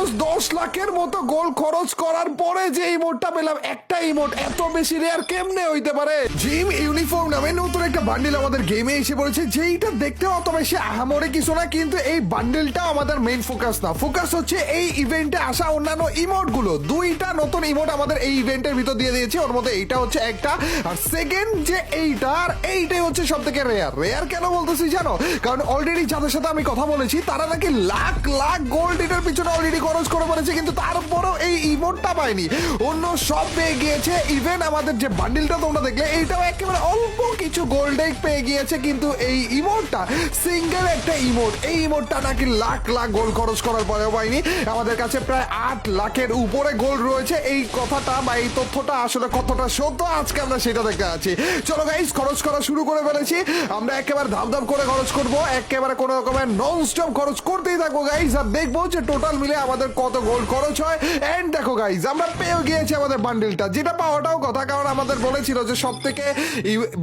Almost 10 লাখের মতো gold খরচ করার পরে যে ইমোটটা পেলাম, একটা ইমোট এত বেশি রেয়ার কেমনে হইতে পারে? জিম ইউনিফর্ম নামে নতুন একটা বান্ডিল আমাদের গেমে এসে পড়েছে, যেইটা দেখতে অত বেশি আহামরি কিছু না, কিন্তু এই বান্ডিলটা আমাদের মেইন ফোকাস না। ফোকাস হচ্ছে এই ইভেন্টে আসা অন্যান্য ইমোট গুলো। দুইটা নতুন ইমোট আমাদের এই ইভেন্টের ভিতর দিয়ে দিয়েছে, ওর মধ্যে এইটা হচ্ছে একটা, আর সেকেন্ড যে এইটাই হচ্ছে সব থেকে রেয়ার। রেয়ার কেন বলতেছি জানো? কারণ অলরেডি যাদের সাথে আমি কথা বলেছি তারা নাকি লাখ লাখ গোল্ড এটার পিছনে অলরেডি খরচ করে পড়েছে, কিন্তু তারপরেও এই ইমোটটা পায়নি। অন্য সব পেয়ে গিয়েছে। ইভেন আমাদের যে বান্ডিলটা তোমরা দেখলে এইটাও একেবারে অল্প কিছু গোল্ড পেয়ে গিয়েছে, কিন্তু এই ইমোটটা সিঙ্গেল একটা ইমোট, এই ইমোটটা নাকি লাখ লাখ গোল্ড খরচ করার পরেও পাইনি। আমাদের কাছে প্রায় 8 লাখের উপরে গোল্ড রয়েছে। এই কথাটা বা এই তথ্যটা আসলে কতটা সত্য আজকে আমরা সেটা দেখতে যাচ্ছি। চলো গাইস, খরচ করা শুরু করে ফেলেছি। আমরা একেবারে ধাপ ধাপ করে খরচ করব, একেবারে কোনো রকমের নন স্টপ খরচ করতেই থাকবো গাইস, আর দেখবো যে টোটাল মিলে আমাদের কত গোল্ড খরচ হয়। এন্ড দেখো গাইস, আমরা পেয়ে গিয়েছি আমাদের বান্ডিলটা, যেটা পাওয়াটাও কথা, কারণ আমাদের বলেছিল যে সব থেকে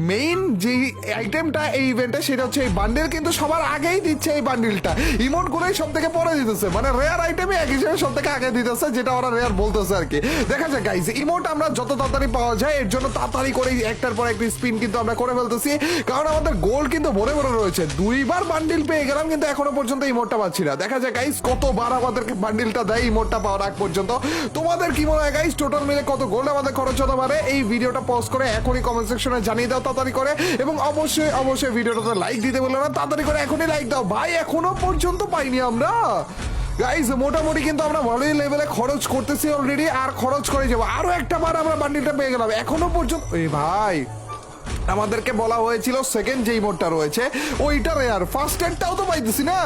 মেইন যে আইটেমটা এই ইভেন্টে সেটা হচ্ছে এই বান্ডিল, কিন্তু সবার আগেই দিচ্ছে এই বান্ডিলটা। ইমোট গুলোই সব থেকে পরে দিতেছে, মানে রেয়ার আইটেমই এক হিসেবে সব থেকে আগে দিতেছে, যেটা ওরা রেয়ার বলতেছে আর কি। দেখা যায় গাইস, ইমোট আমরা যত তাড়াতাড়ি পাওয়া যায় এর জন্য তাড়াতাড়ি করে একটার পর একটা স্পিন কিন্তু আমরা করে ফেলতেছি, কারণ আমাদের গোল্ড কিন্তু ভরে ভরে রয়েছে। 2বার বান্ডিল পেয়ে গেলাম, কিন্তু এখনো পর্যন্ত ইমোটটা পাচ্ছি না। দেখা যায় গাইস কতবার আমাদেরকে বান্ডিলটা দেয় ইমোটটা পাওয়ার আগ পর্যন্ত। তোমাদের কি মনে হয় গাইস, টোটাল মিলে কত গোল্ড আমাদের খরচ হতে পারে? এই ভিডিওটা পজ করে এখনই কমেন্ট সেকশনে জানিয়ে দাও তাড়াতাড়ি করে, এবং অবশ্যই অবশ্যই ভিডিওটাতে লাইক দিতে বললো না, তাড়াতাড়ি করে এখনই লাইক দাও ভাই, এখনো পর্যন্ত পাইনি আমরা গাইস। মোটামুটি কিন্তু আমরা ভালোই লেভেলে খরচ করতেছি অলরেডি, আর খরচ করে যাবো। আরো একটা বার আমরা বান্ডিলটা পেয়ে গেলাম, এখনো পর্যন্ত এই ভাই আমাদেরকে বলা হয়েছিল সেকেন্ড যে ইমোটটা রয়েছে ওইটা রেয়ার, ফার্স্ট এডটাও তো পাইতেছি না।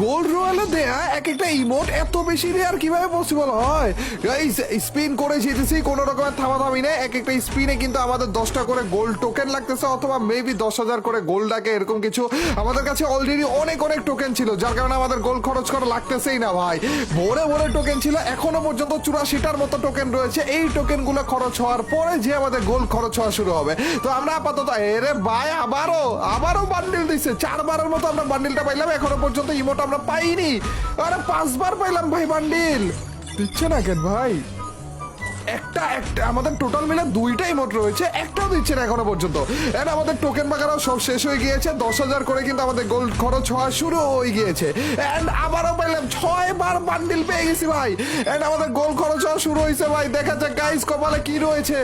গোল্ড রয়্যালে দেয়া এক একটা ইমোট এত বেশি রেয়ার কিভাবে পসিবল হয়? গাইস স্পিন করে যেতেছি, কোনো রকমের থামাথামি নেই। এক একটা স্পিনে কিন্তু আমাদের 10টা করে গোল্ড টোকেন লাগতেছে, অথবা মেবি 10,000 করে গোল্ড লাগে, এরকম কিছু। আমাদের কাছে অলরেডি অনেক অনেক টোকেন ছিল, যার কারণে আমাদের গোল্ড খরচ করা লাগতেছেই না ভাই। ভরে ভরে টোকেন ছিল, এখনো পর্যন্ত 84টার মতো টোকেন রয়েছে। এই টোকেনগুলো খরচ হওয়ার পরে যে আমাদের গোল্ড খরচ হওয়া শুরু হবে। তো আমরা আপাতত এরে ভাই আবারও বান্ডিল দিচ্ছে, 4বারের মতো আমরা বান্ডিলটা পাইলাম, এখনো পর্যন্ত ইমোট আমরা পাইনি। আরে 5বার পাইলাম ভাই বান্ডিল, দিচ্ছে না কেন ভাই? একটা আমাদের টোটাল মিলে 2টা ইমোট রয়েছে, একটাও দিচ্ছে না এখনো পর্যন্ত। এন্ড আমাদের টোকেন বাগারাও সব শেষ হয়ে গিয়েছে, 10,000 করে কিন্তু আমাদের গোল্ড খরচ হওয়া শুরু হয়ে গিয়েছে। এন্ড আবারও পাইলাম 6বার বান্ডিল পেয়ে গেছি ভাই, এন্ড আমাদের গোল্ড খরচ হওয়া শুরু হয়েছে ভাই। দেখা যাক গাইস কপালে কি রয়েছে।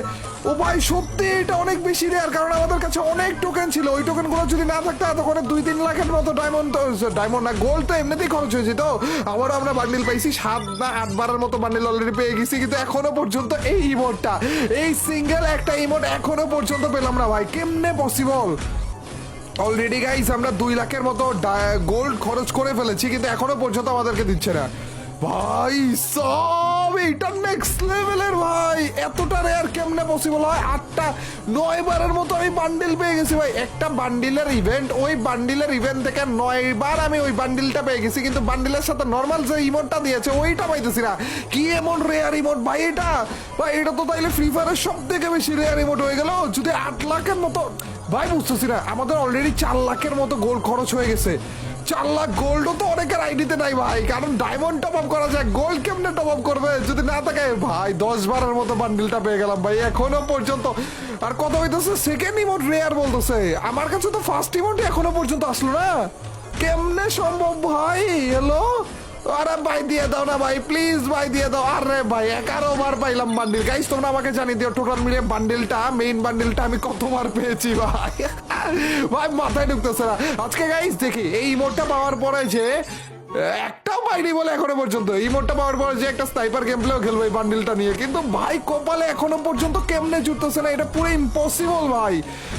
ও ভাই সত্যি এটা অনেক বেশি রেয়ার, কারণ আমাদের কাছে অনেক টোকেন ছিল। ওই টোকেন গুলো যদি না থাকতো তখন 2-3 লাখের মতো ডায়মন্ড না গোল্ড তো এমনিতেই খরচ হয়েছে। তো আবারও আমরা বান্ডিল পাইছি, 7 না 8বারের মতো বান্ডিল অলরেডি পেয়ে গেছি, কিন্তু এখনো পর্যন্ত এই ইমোটটা, এই সিঙ্গেল একটা ইমোট এখনো পর্যন্ত পেলাম না ভাই। কেমনে পসিবল? অলরেডি গাইস আমরা 2 লাখের মতো গোল্ড খরচ করে ফেলেছি, কিন্তু এখনো পর্যন্ত আমাদেরকে দিচ্ছে না ভাই। সব এটা নেক্সট লেভেলের ভাই, এতটা রেয়ার কেমনে পসিবল হয়? 8-9বারের মতো আমি বান্ডিল পেয়ে গেছি ভাই। একটা বান্ডিলের ইভেন্ট, ওই বান্ডিলের ইভেন্ট থেকে 9বার আমি ওই বান্ডিলটা পেয়ে গেছি, কিন্তু বান্ডিলের সাথে নর্মাল যে ইমোটটা দিয়েছে ওইটা পাইতেছি না। কি এমন রেয়ার ইমোট ভাই এটা? ভাই এটা তো তাইলে ফ্রি ফায়ারের সব থেকে বেশি রেয়ার ইমোট হয়ে গেল। যদি 8 লাখের মতো ভাই, বুঝতেছি না, আমাদের অলরেডি 4 লাখের মতো গোল্ড খরচ হয়ে গেছে। 4 লাখ গোল্ডও তো অনেকের আইডিতে নাই ভাই, কারণ ডায়মন্ড টপ আপ করা যায়, গোল্ড কেমনে টপ আপ করবে যদি না থাকে ভাই? 10বারের মতো বান্ডিলটা পেয়ে গেলাম ভাই এখনো পর্যন্ত। আর কত হইতেছে সেকেন্ড ইমোট রেয়ার বলতেছে, আমার কাছে তো ফার্স্ট ইমোট এখনো পর্যন্ত আসলো না। কেমনে সম্ভব ভাই? হ্যালো, আরে ভাই দিয়ে দাও না ভাই, প্লিজ ভাই দিয়ে দাও। আরে ভাই 11বার পাইলাম বান্ডিল। গাইস তোমরা আমাকে জানিয়ে দিও টোটাল মিলিয়ে বান্ডিলটা, মেইন বান্ডিলটা আমি কতবার পেয়েছি ভাই। ভাই মাথায় ঢুকতেছে না আজকে। গাইস দেখি এই ইমোটটা পাওয়ার পরে যে একটাও পাইনি বলে এখনো পর্যন্ত, ইমোটটা পাওয়ার পরে যে একটা স্নাইপার গেম প্লেও খেলবো এই বান্ডিলটা নিয়ে, কিন্তু ভাই কপালে এখনো পর্যন্ত কেমনে জুটতেছে না, এটা পুরো ইম্পসিবল ভাই।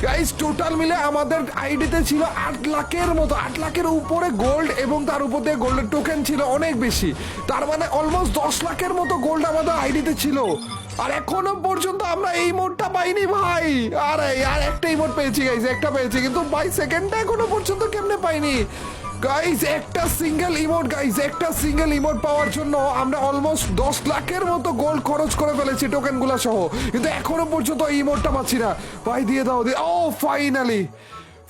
গাইস টোটাল মিলে আমাদের আইডিতে ছিল 8 লাখের মতো, 8 লাখের উপরে গোল্ড, এবং তার উপর দিয়ে গোল্ডের টোকেন ছিল অনেক বেশি। তার মানে অলমোস্ট 10 লাখের মতো গোল্ড আমাদের আইডিতে ছিল, আর এখনো পর্যন্ত আমরা এই ইমোটটা পাইনি ভাই। আরে আর একটা ইমোট পেয়েছি গাইস, একটা পেয়েছি, কিন্তু ভাই সেকেন্ডটা এখনো পর্যন্ত কেমনে পাইনি গাইস? একটা সিঙ্গেল ইমোট পাওয়ার জন্য আমরা অলমোস্ট 10 লাখের মতো গোল্ড খরচ করে ফেলেছি টোকেন গুলা সহ, কিন্তু এখনো পর্যন্ত এই ইমোটটা পাচ্ছি না ভাই। দিয়ে দাও, ও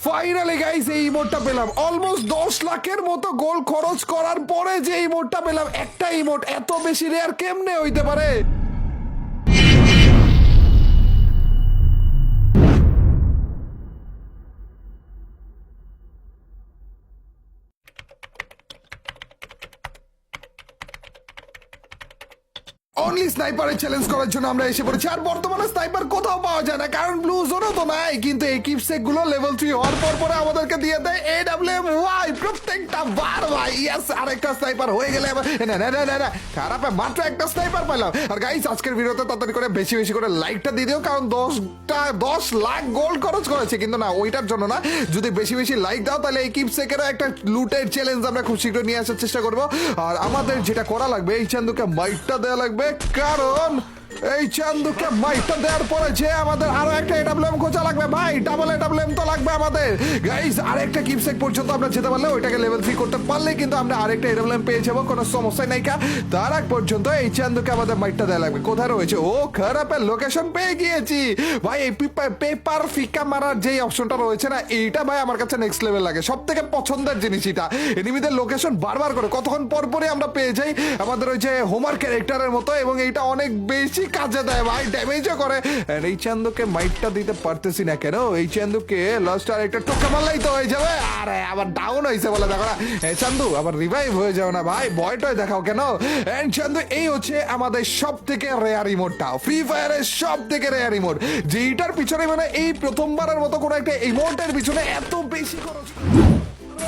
ফাইনালি গাইস এই ইমোটটা পেলাম। অলমোস্ট 10 লাখের মতো গোল্ড খরচ করার পরে যে ইমোটটা পেলাম, একটা ইমোট এত বেশি রেয়ার কেমনে হইতে পারে? অনলি স্নাইপারের চ্যালেঞ্জ করার জন্য আমরা এসে পড়েছি। আর বর্তমানে স্নাইপার কোথাও পাওয়া যায় না, কারণ ব্লু জোনও তো নাই। কিন্তু এই কিপসেক গুলো লেভেল 3 হওয়ার পর পরে আমাদেরকে দিয়ে দেয় AWM প্রত্যেকটা বার ভাই। ইয়েস, আরেকটা স্নাইপার হয়ে গেলে না খারাপ, মাত্র একটা স্নাইপার পেলাম। আর গাইস আজকের ভিডিওতে তাড়াতাড়ি করে বেশি বেশি করে লাইকটা দিয়ে দিও, কারণ 10 লাখ গোল্ড খরচ করেছে। কিন্তু না, ওইটার জন্য না, যদি বেশি বেশি লাইক দাও তাহলে এই কিপসেকেরও একটা লুটের চ্যালেঞ্জ আমরা খুব শীঘ্রই নিয়ে আসার চেষ্টা করবো। আর আমাদের যেটা করা লাগবে, এই চান্দুকে মাইকটা দেওয়া লাগবে, কারণ এই চান্দুকে মাইকটা দেওয়ার পরে যে আমাদের আরো একটা AWM খোঁজা লাগবে ভাই। ডাবল AWM তো লাগবে আমাদের গাইস। আরেকটা কিপসেক পর্যন্ত আমরা যেতে পারলে, ওইটাকে লেভেল 3 করতে পারলে কিন্তু আমরা আরেকটা AWM পেয়ে যাবো, কোনো সমস্যা নাই। তার আগ পর্যন্ত এই চান্দুকে আমাদের মাইকটা দেওয়া লাগবে। কোথায় রয়েছে? ও খারাপের লোকেশন পেয়ে গিয়েছি ভাই। এই পেপার ফিকা মারার যে অপশনটা রয়েছে না, এইটা ভাই আমার কাছে নেক্সট লেভেল লাগে। সব থেকে পছন্দের জিনিস এটা। এনিমিদের লোকেশন বারবার করে কতক্ষণ পর পরে আমরা পেয়ে যাই, আমাদের ওই যে হোমার ক্যারেক্টারের মতো, এবং এইটা অনেক বেশি কাজে দেয় ভাই, ড্যামেজও করে। এই চান্দুকে মাইকটা দিতে পারতেছি না কেন? এই চান্দুকে লাস্ট আর একটা টোকা মারলেই তো হয়ে যাবে। আরে আবার ডাউন হয়েছে বলে দেখো না। এই চান্দু আবার রিভাইভ হয়ে যাও না ভাই, ভয়টাই দেখাও কেন? এন্ড চান্দু এই হচ্ছে আমাদের সব থেকে রেয়ার ইমোটটা, ফ্রি ফায়ারের সব থেকে রেয়ার ইমোট, যেটার পিছনে মানে এই প্রথমবারের মতো কোনো একটা ইমোটের পিছনে এত বেশি খরচ।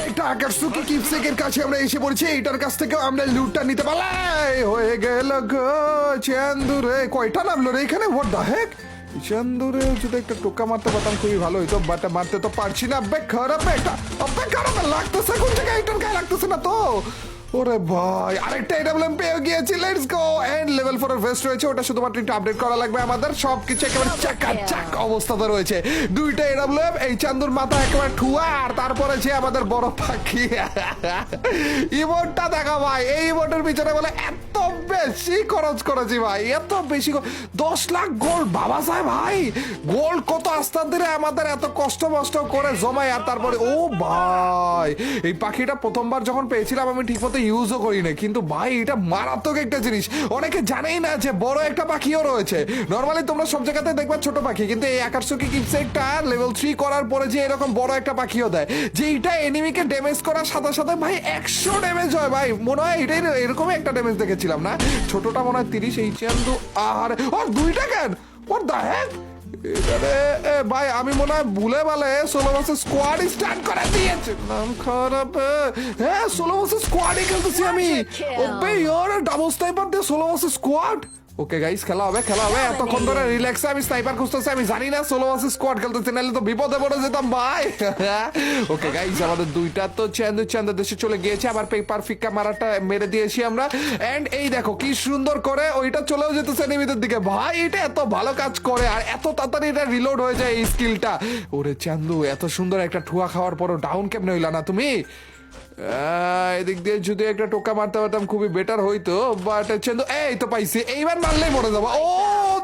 একটা আকাশসুকি কিপসেকের কাছে আমরা এসে পড়ছি, এটার কাছ থেকে আমরা লুটটা নিতে পারলাই। হয়ে গেল গো চান্দুরে। কয়টা নামলো রে এখানে? হোয়াট দ্য হেক? চান্দুরে যদি একটা টোকা মারতে পারতাম খুবই ভালো হইতো, বাট মারতে তো পারছি না। খারাপ একটা খারাপ লাগতেছে, কোন জায়গায় এটার গায়ে লাগতেছে না তো। ওরে ভাই, আরেকটা AWM পেয়ে গিয়েছি। Let's go. এন্ড লেভেল 4 এর ভেস্ট রয়েছে, ওটা শুধুমাত্র একটু আপডেট করা লাগবে আমাদের। সবকিছু একেবারে চাকাচাক অবস্থাতে রয়েছে। দুইটা AWM, এই চান্দুর মাথা একেবারে ঠুয়া, আর তারপরে যে আমাদের বড় পাখি। ইমোটটা দেখা ভাই, এই ইমোটের পিছনে বলে এত বেশি খরচ করেছি ভাই, এত বেশি 10 লাখ গোল্ড। বাবা সাহেব ভাই, গোল্ড কত আস্তে ধীরে আমাদের এত কষ্ট মষ্ট করে জমায়। আর তারপরে ও ভাই, এই পাখিটা প্রথমবার যখন পেয়েছিলাম আমি ঠিক মতো ইউজও করি না, কিন্তু ভাই এটা মারাত্মক একটা জিনিস। অনেকে জানেই না যে বড় একটা পাখিও রয়েছে। নরমালি তোমরা সব জায়গাতে দেখবা ছোট পাখি, কিন্তু এই আকাশসুকি কিপসেকটা লেভেল 3 করার পরে যে এরকম বড় একটা পাখিও দেয়, যে এটা এনিমিকে ড্যামেজ করার সাথে সাথে ভাই 100 ড্যামেজ হয় ভাই। মনে হয় এটাই এরকমই একটা ড্যামেজ দেখেছিলাম না, ছোটটা মনে হয় 30। এই চান্দু আর দুইটা কেন? হোয়াট দ্য হেক? ভাই আমি মনে হয় ভুলে বলে 16 ভার্সেস স্কোয়াড স্টার্ট করে দিয়েছে। নাম খারাপ। হ্যাঁ, 16 ভার্সেস স্কোয়াডই খেলতেছি আমি। ওবে ইয়ার, ডাবল স্নাইপার দিয়ে 16 ভার্সেস স্কোয়াড। ওকে গাইস, খেলা হবে। এতক্ষণ ধরে রিল্যাক্সে আমি স্নাইপার খুঁজতেছি। আমি জানি না 16 ভার্সেস স্কোয়াড খেলতেছি, নাহলে তো বিপদে পড়ে যেতাম ভাই। ওকে গাইস, আমাদের দুইটা তো চান্দু দেশে চলে গিয়েছে। আবার পেপার ফিক্কা মারাটা মেরে দিয়েছি আমরা। এন্ড এই দেখো কি সুন্দর করে ওইটা চলেও যেতেছে এনিমিদের দিকে। ভাই এটা এত ভালো কাজ করে, আর এত তাড়াতাড়ি এটা রিলোড হয়ে যায় এই স্কিলটা। ওরে চান্দু, এত সুন্দর একটা ঠুয়া খাওয়ার পরও ডাউন কেমনে হইলা না তুমি? এদিক দিয়ে যদি একটা টোকা মারতে পারতাম খুবই বেটার হইতো, বাট চান্দু এই তো পাইছি। এইবার মারলেই মরে যাবো। ও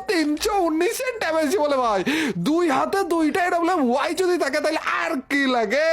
319 ড্যামেজ বলে ভাই, দুই হাতে দুইটা AWM ওয়াই যদি থাকে তাহলে আর কি লাগে?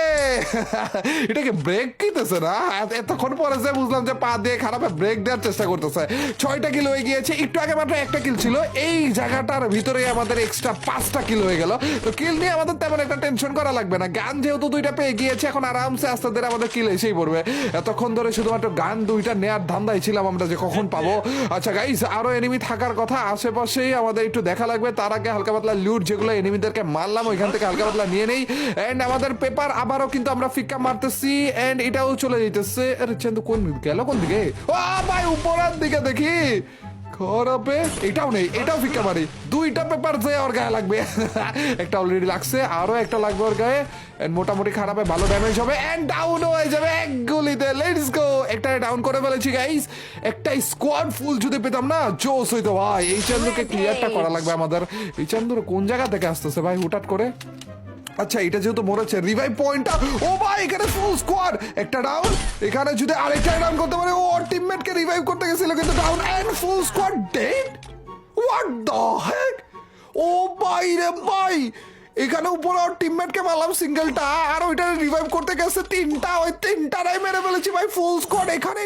এটাকে ব্রেক কিতেছে না? এতক্ষণ পরে যে বুঝলাম যে পা দিয়ে খারাপ ব্রেক দেওয়ার চেষ্টা করতেছে। 6টা কিল হয়ে গিয়েছে, একটু আগে মাত্র একটা কিল ছিল। এই জায়গাটার ভিতরে আমাদের এক্সট্রা 5টা কিল হয়ে গেল। তো কিল নিয়ে আমাদের তেমন একটা টেনশন করা লাগবে না, গান যেহেতু দুইটা পেয়ে গিয়েছে, এখন আরামসে আস্তে ধীরে আমাদের কিল এসেই পড়বে। এতক্ষণ ধরে শুধুমাত্র গান দুইটা নেয়ার ধান্দায় ছিলাম আমরা যে কখন পাবো। আচ্ছা গাইস, আরো এনিমি থাকার কথা আশেপাশেই, আমাদের একটু দেখা লাগবে। তার আগে হালকা পাতলা লুট যেগুলো এনিমিদেরকে মারলাম ওইখান থেকে হালকা পাতলা নিয়ে নেই। এন্ড আমাদের পেপার আবারও কিন্তু আমরা ফিক্কা মারতেছি, এন্ড এটাও চলে যেতেছে। আরে চান্দু কোন গেল? কোন দিকে? ও ভাই, উপরের দিকে দেখি। খারাপে এটাও নেই, এটাও ফিক্কা মারি। দুইটা পেপার যে ওর গায়ে লাগবে। একটা অলরেডি লাগছে, আরো একটা লাগবে ওর গায়ে। মোটামুটি খারাপে ভালো ড্যামেজ হবে, এন্ড ডাউন হয়ে যাবে এক গুলিতে। Let's go. একটা ডাউন করে ফেলেছি গাইস। একটা স্কোয়াড ফুল যদি পেতাম না, জোস হইতো ভাই। এই চান্দুকে ক্লিয়ারটা করা লাগবে আমাদের। এই চান্দুর কোন জায়গা থেকে আসতেছে ভাই হুটাট করে? আচ্ছা, এটা যেহেতু মরেছে, রিভাইভ পয়েন্টটা। ও ভাই, এখানে ফুল স্কোয়াড, একটা ডাউন। এখানে যদি আরেকটা ডাউন করতে পারে, ও টিমমেটকে রিভাইভ করতে গেছিল কিন্তু down, and full squad dead. What the heck? ও ভাই রে ভাই, এখানে উপরে ওর টিমমেটকে মারলাম সিঙ্গেলটা, আর ওইটা রিভাইভ করতে গেছে তিনটা, ওই তিনটারাই মেরে ফেলেছি ভাই, ফুল স্কোয়াড এখানে।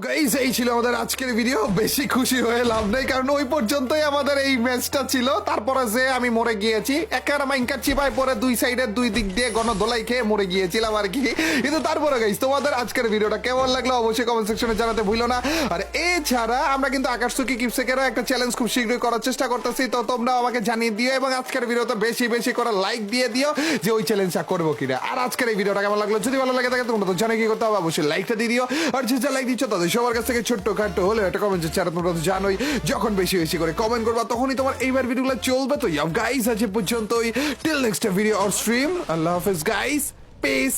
গাইস এই ছিল আমাদের আজকের ভিডিও, বেশি খুশি হয়ে লাভ নেই কারণ ওই পর্যন্তই আমাদের এই ম্যাচটা ছিল। তারপরে যে আমি মরে গিয়েছি একেবারে মাইনকার চিপাই পরে দুই সাইডের দুই দিক দিয়ে গণদোলাই খেয়ে মরে গিয়েছিলাম আর কি। কিন্তু তারপরে গাইস তোমাদের আজকের ভিডিওটা কেমন লাগলো অবশ্যই কমেন্ট সেকশনে জানাতে ভুলো না। আর এছাড়া আমরা কিন্তু আকাশচুকি কিপসেকেরও একটা চ্যালেঞ্জ খুব শীঘ্রই করার চেষ্টা করতেছি, তো তোমরা আমাকে জানিয়ে দিও এবং আজকের ভিডিওতে বেশি বেশি করে লাইক দিয়ে দিও যে ওই চ্যালেঞ্জটা করবো কিনা। আর আজকের এই ভিডিওটা কেমন লাগলো, যদি ভালো লাগে থাকে তোমরা তো জানো কি করতে হবে, অবশ্যই লাইকটা দিয়ে দিও। আর যে লাইক দিচ্ছ তাদের সবার কাছ থেকে ছোট্ট খাট্টো হলে একটা কমেন্ট চারা তোমরা তো জানোই, যখন বেশি বেশি করে কমেন্ট করবা তখনই তোমার এইবার ভিডিওগুলো চলবে। তো গাইস আজ পর্যন্তই, till next video or stream, আল্লাহ হাফেজ গাইস, পিস।